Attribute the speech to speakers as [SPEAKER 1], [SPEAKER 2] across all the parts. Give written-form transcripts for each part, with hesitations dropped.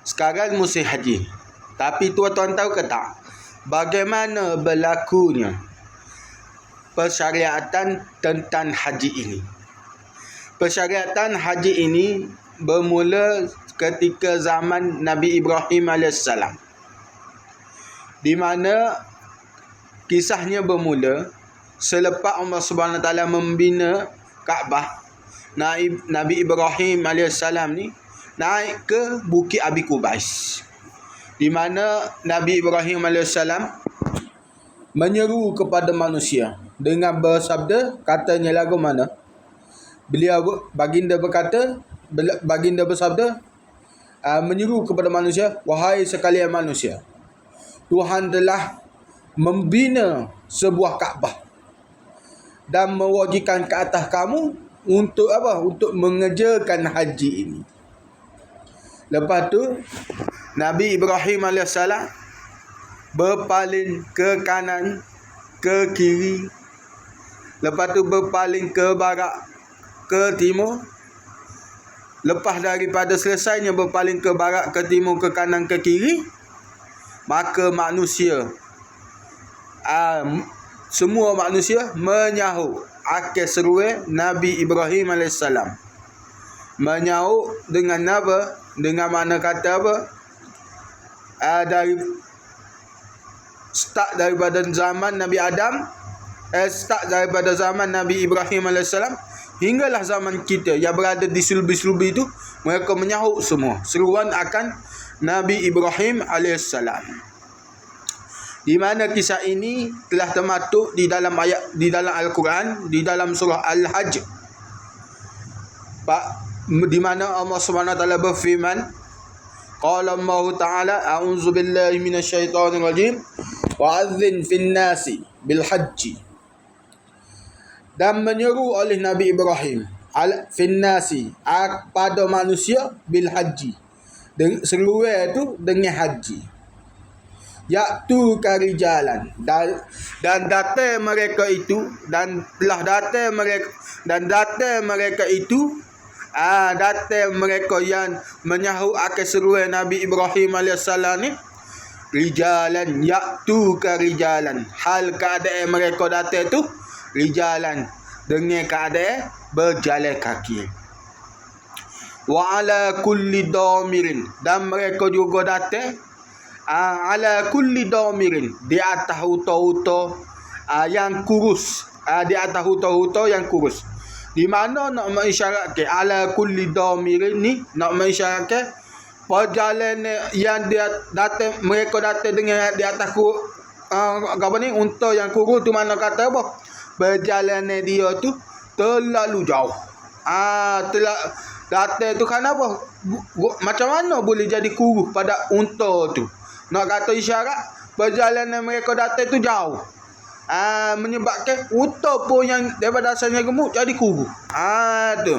[SPEAKER 1] sekarang musim haji. Tapi tuan-tuan tahu ke tak, bagaimana berlakunya persyariatan tentang haji ini? Persyariatan haji ini bermula ketika zaman Nabi Ibrahim AS, di mana kisahnya bermula selepas Allah SWT membina Kaabah. Nabi Ibrahim AS ni naik ke Bukit Abi Qubais, di mana Nabi Ibrahim AS menyeru kepada manusia dengan bersabda, katanya lagu mana? Baginda bersabda, menyeru kepada manusia, wahai sekalian manusia, Tuhan telah membina sebuah Kaabah dan mewajibkan ke atas kamu untuk apa? Untuk mengerjakan haji ini. Lepas tu Nabi Ibrahim AS berpaling ke kanan, ke kiri, lepas tu berpaling ke barat, ke timur. Lepas daripada selesainya berpaling ke barat, ke timur, ke kanan, ke kiri, maka semua manusia menyahut akhir seruan Nabi Ibrahim AS. Menyahut dengan apa? Dengan mana kata apa? Start daripada zaman Nabi Adam, start daripada zaman Nabi Ibrahim AS, hinggalah zaman kita yang berada di sulbi-sulbi itu, mereka menyahut semua seruan akan Nabi Ibrahim AS. Di mana kisah ini telah termaktub di dalam ayat, di dalam Al-Quran, di dalam surah Al-Hajj, di mana Allah SWT berfirman, qala Allah Ta'ala, a'udzu billahi minasyaitonir rajim, wa'adzin fin nasi bil hajji, dan menyeru oleh Nabi Ibrahim fin nasi, pada manusia, bil haji, seruan itu dengan haji, yaitu karijalan, dan datang mereka itu, dan telah datang mereka itu, datang mereka yang menyahut akan seruan Nabi Ibrahim AS ni, rijalan, yaitu karijalan, hal keadaan mereka datang tu rijalan, dengan keadaan berjalan kaki. Wa ala kulli damirin, dan mereka juga datang ala kulli damirin, di atas unta-unta yang kurus, di atas unta-unta yang kurus. Di mana nak mengisyaratkan ala kulli damirin ni, nak mengisyaratkan perjalanan yang dia datang, mereka datang dengan di atas apa ni, unta yang kurus tu, mana kata apa? Perjalanan dia tu terlalu jauh. Datang tu kan apa? Macam mana boleh jadi kurus pada unta tu? Nak kata isyarat perjalanan mereka datang tu jauh. Menyebabkan unta pun yang daripada asalnya gemuk jadi kurus. Tu.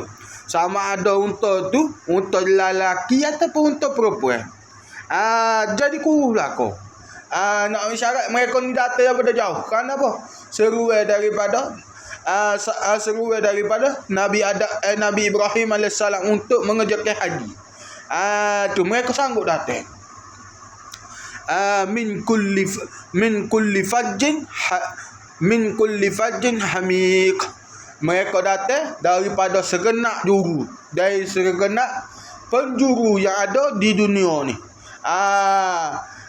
[SPEAKER 1] Sama ada unta tu, unta lelaki ataupun unta perempuan. Jadi kurus lah kau. Nak isyarat mereka ni datang daripada jauh. Kenapa? Seruan daripada Nabi Ibrahim AS untuk mengerjakan haji. Tu mereka sanggup datang. Min kulli fajjin hamiq. Mereka datang daripada segenap juru, dari segenap penjuru yang ada di dunia ni.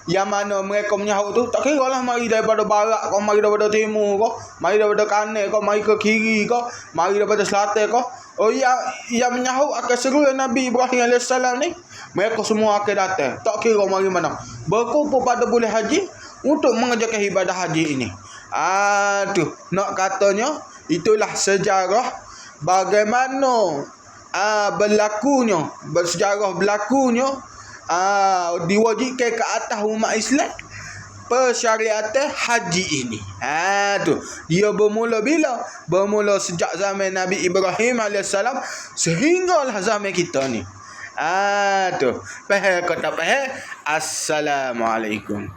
[SPEAKER 1] Yang mana mereka menyahut tu, tak kira lah mari daripada barat kau, mari daripada timur kau, mari daripada kanan kau, mari ke kiri kau, mari daripada selatan kau. Yang menyahut akan seruan Nabi Ibrahim AS ni, mereka semua akan datang, tak kira mari mana, berkumpul pada bulan haji untuk mengerjakan ibadah haji ini. Tu nak katanya, itulah sejarah bagaimana berlakunya diwajibkan ke atas umat Islam persyariatan haji ini. Tu dia bermula bila? Bermula sejak zaman Nabi Ibrahim AS sehinggalah zaman kita ni. Tu faham ke tak faham? Assalamualaikum.